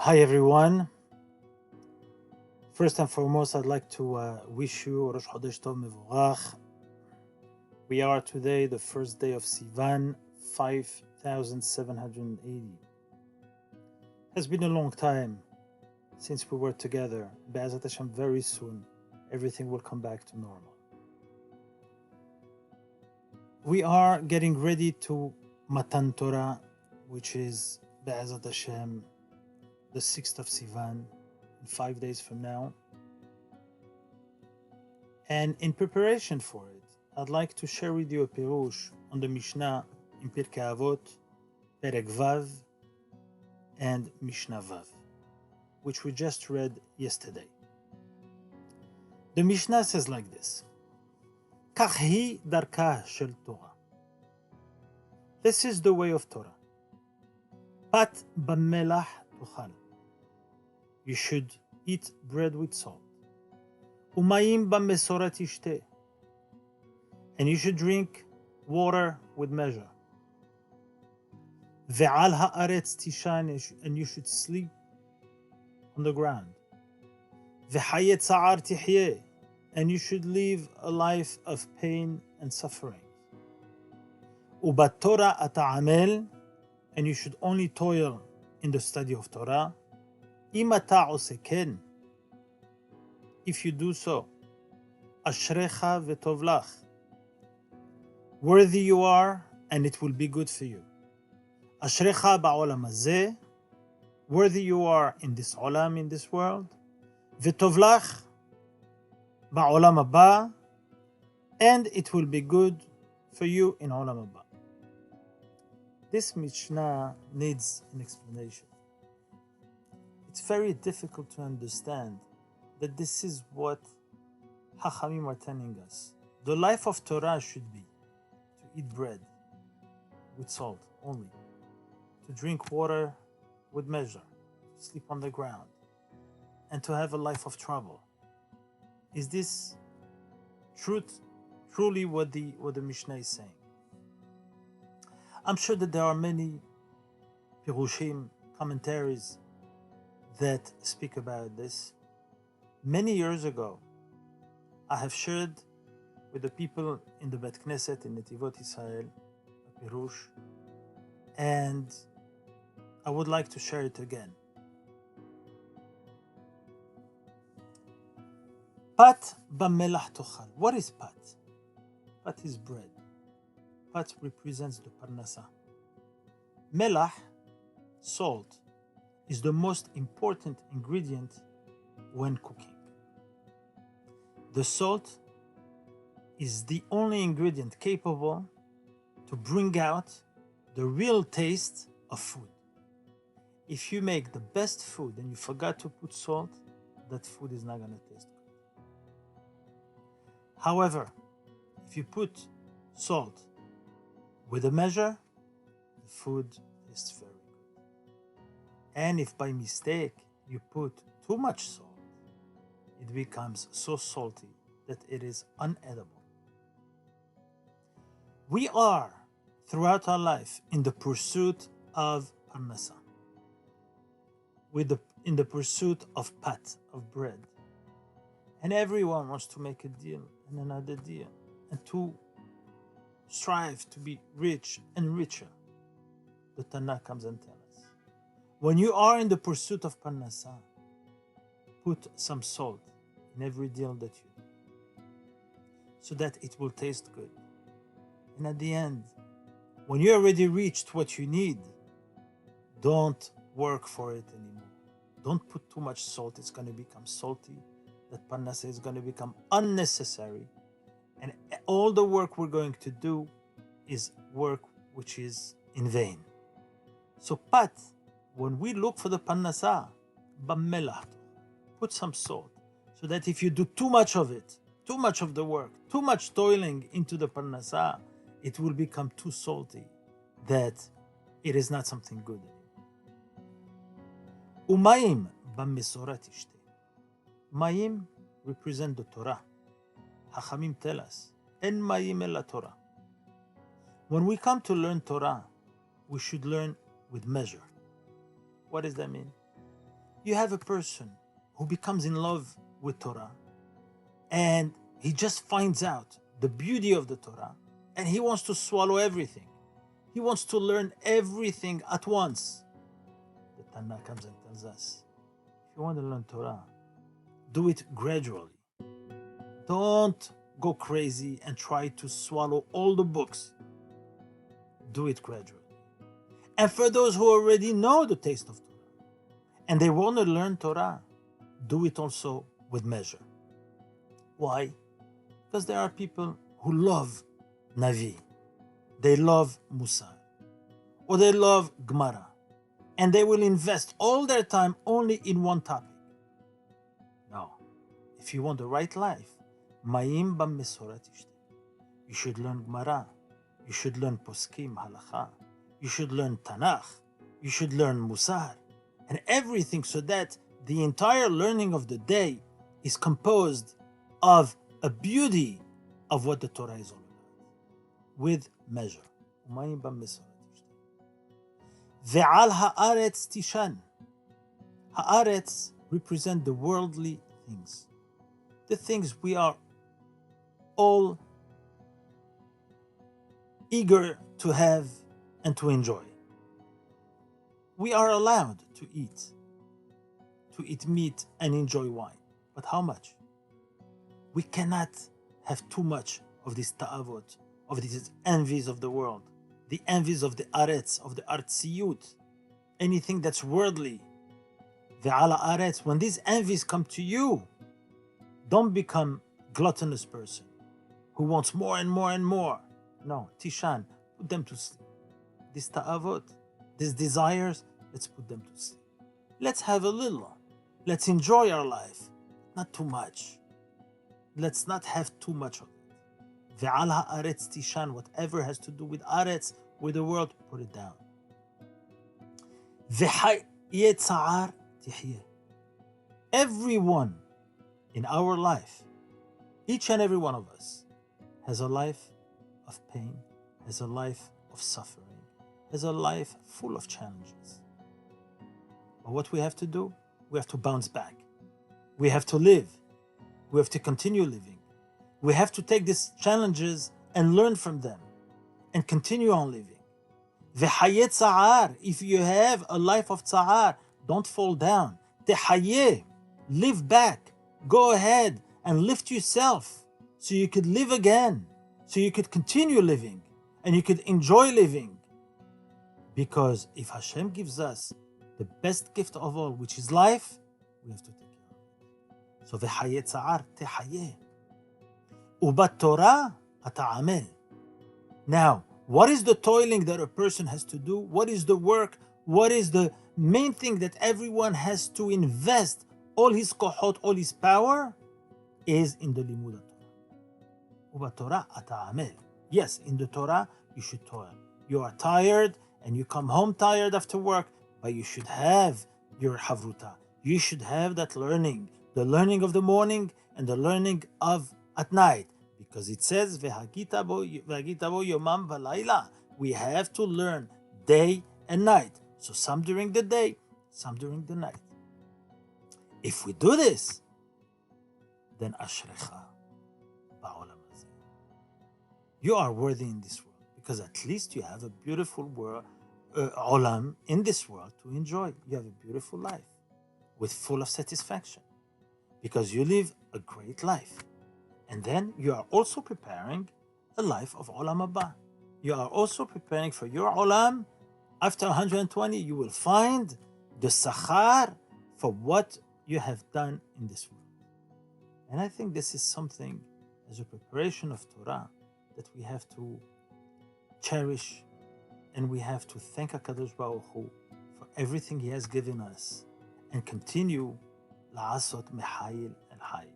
Hi everyone. First and foremost, I'd like to wish you Rosh Chodesh Tov Mevorach. We are today the first day of Sivan, 5780. Has been a long time since we were together. Be'ezat Hashem, very soon everything will come back to normal. We are getting ready to Matan Torah, which is Be'ezat Hashem, the 6th of Sivan, 5 days from now. And in preparation for it, I'd like to share with you a pirush on the Mishnah in Pirke Avots, Perek Vav, and Mishnah Vav, which we just read yesterday. The Mishnah says like this: Kach hi darka shel Torah. This is the way of Torah. Pat b'melach tuchal. You should eat bread with salt. Umayim b'mesorat tishteh. And you should drink water with measure. Ve'al ha'aretz tishan. And you should sleep on the ground. Ve'hayet sa'ar tihyeh. And you should live a life of pain and suffering. Ubat Torah ata'amel. And you should only toil in the study of Torah. If you do so, ashrecha v'tovlach. Worthy you are, and it will be good for you. Ashrecha ba'olam hazeh. Worthy you are in this olam, in this world. V'tovlach ba'olam haba. And it will be good for you in olam haba. This Mishnah needs an explanation. It's very difficult to understand that this is what Chachamim are telling us. The life of Torah should be to eat bread with salt only, to drink water with measure, to sleep on the ground, and to have a life of trouble. Is this truly what the Mishnah is saying? I'm sure that there are many pirushim, commentaries, that speak about this. Many years ago, I have shared with the people in the Bet Knesset in Netivot, Israel, a pirush, and I would like to share it again. Pat b'melach tochal. What is pat? Pat is bread. Pat represents the parnasa. Melach, salt, is the most important ingredient when cooking. The salt is the only ingredient capable to bring out the real taste of food. If you make the best food and you forgot to put salt, that food is not going to taste good. However, if you put salt with a measure, the food tastes very good. And if by mistake you put too much salt, it becomes so salty that it is unedible. We are, throughout our life, in the pursuit of parnasa, in the pursuit of pat, of bread. And everyone wants to make a deal and another deal, and to strive to be rich and richer. The Tanakh comes and tells us, when you are in the pursuit of parnasa, put some salt in every deal that you do, so that it will taste good. And at the end, when you already reached what you need, don't work for it anymore. Don't put too much salt. It's going to become salty. That parnasa is going to become unnecessary. And all the work we're going to do is work which is in vain. So pat, when we look for the parnasa, b'melach, put some salt, so that if you do too much of it, too much of the work, too much toiling into the parnasa, it will become too salty that it is not something good anymore. Umayim b'mesorat tishteh. Mayim represent the Torah. Chachamim tell us, en mayim ela Torah. When we come to learn Torah, we should learn with measure. What does that mean? You have a person who becomes in love with Torah, and he just finds out the beauty of the Torah, and he wants to swallow everything. He wants to learn everything at once. The Tanna comes and tells us, if you want to learn Torah, do it gradually. Don't go crazy and try to swallow all the books. Do it gradually. And for those who already know the taste of Torah and they want to learn Torah, do it also with measure. Why? Because there are people who love Navi, they love Musar, or they love Gemara, and they will invest all their time only in one topic. No. If you want the right life, Mayim b'mesorah tishteh. You should learn Gemara. You should learn Poskim, Halacha. You should learn Tanakh. You should learn Musar. And everything, so that the entire learning of the day is composed of a beauty of what the Torah is all about, with measure. Mayim b'mesorah tishteh. Ve'al ha'aretz tishan. Ha'aretz represent the worldly things. The things we are all eager to have and to enjoy. We are allowed to eat meat and enjoy wine. But how much? We cannot have too much of this ta'avot, of these envies of the world, the envies of the aretz, of the artsiyut, anything that's worldly. Ve'ala aretz, when these envies come to you, don't become gluttonous person who wants more and more and more. No, Tishan, put them to sleep. This ta'avot, these desires, let's put them to sleep. Let's have a little. Let's enjoy our life, not too much. Let's not have too much of it. Ve'al ha'aretz tishan, whatever has to do with aretz, with the world, put it down. Ve'haye tza'ar tihyeh. Everyone in our life, each and every one of us, has a life of pain, has a life of suffering, has a life full of challenges. But what we have to do, we have to bounce back. We have to live. We have to continue living. We have to take these challenges and learn from them and continue on living. Ve'haye tza'ar, if you have a life of tza'ar, don't fall down. Tehaye, live back. Go ahead and lift yourself so you could live again, so you could continue living and you could enjoy living. Because if Hashem gives us the best gift of all, which is life, we have to take care of it. So ve'haye tza'ar tehaye. Ubat Torah ata'amel. Now, what is the toiling that a person has to do? What is the work? What is the main thing that everyone has to invest all his kohot, all his power? Is in the limud Torah. Ubat Torah ata'amel. Yes, in the Torah, you should toil. You are tired and you come home tired after work, but you should have your havruta. You should have that learning, the learning of the morning and the learning of at night, because it says v'hagita bo yomam v'layla. We have to learn day and night. So some during the day, some during the night. If we do this, then ashrecha ba'olam hazeh. You are worthy in this world, because at least you have a beautiful world, olam in this world to enjoy. You have a beautiful life with full of satisfaction, because you live a great life. And then you are also preparing a life of olam haba. You are also preparing for your olam. After 120, you will find the sachar for what you have done in this world. And I think this is something, as a preparation of Torah, that we have to cherish, and we have to thank HaKadosh Baruch Hu for everything He has given us, and continue la'asot mehayil el hayil.